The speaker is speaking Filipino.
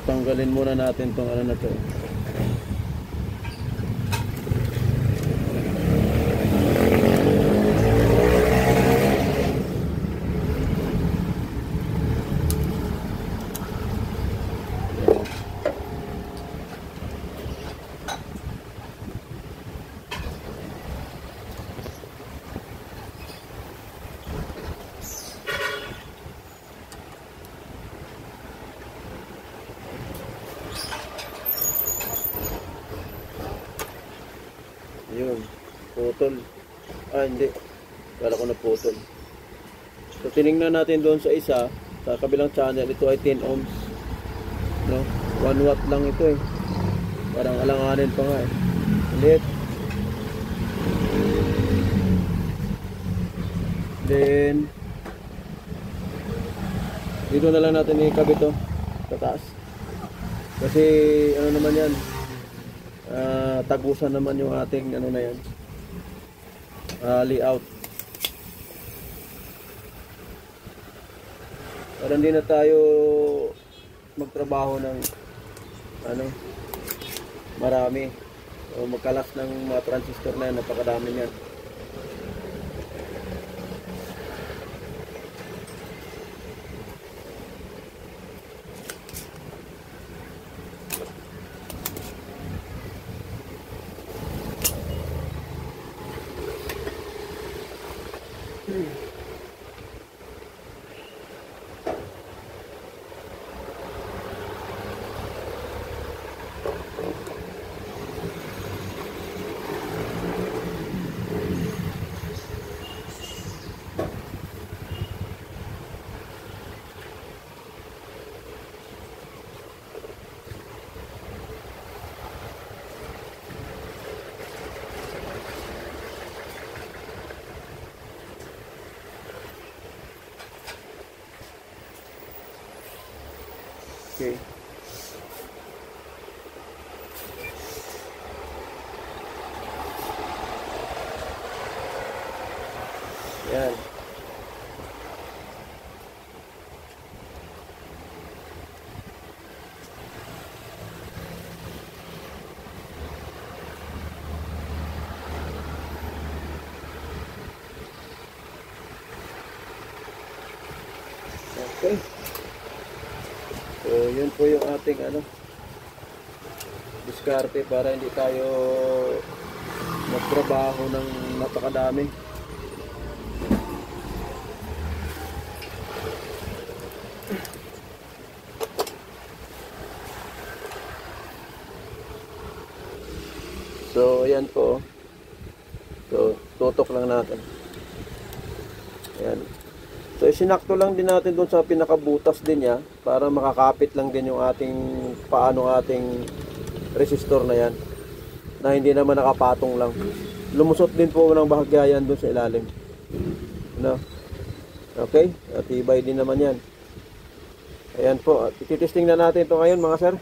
tanggalin muna natin tong ano na to. Yun, putol. Ah, hindi. Kala ko na putol. So, tinignan natin doon sa isa, sa kabilang channel, ito ay 10 ohms. No? 1 watt lang ito eh. Parang alanganin pa nga eh. Ulit. Then, dito na lang natin ikabit ito sa taas. Kasi, ano naman yan, tagusan naman yung ating ano na yan, layout, para hindi na tayo magtrabaho ng ano marami o magkalas ng mga transistor na yan, napakadami yan. Okay. Yan. Okay. So, yun po yung ating ano, diskarte para hindi tayo magtrabaho ng napakadami. So, ayan po. So, tutok lang natin. Ayan. So, isinakto lang din natin doon sa pinakabutas din niya para makakapit lang din yung ating paano ating resistor na yan, na hindi naman nakapatong lang. Lumusot din po ng bahagya yan doon sa ilalim. No? Okay? At ibay din naman yan. Ayan po. At ititesting na natin ito ngayon mga sir.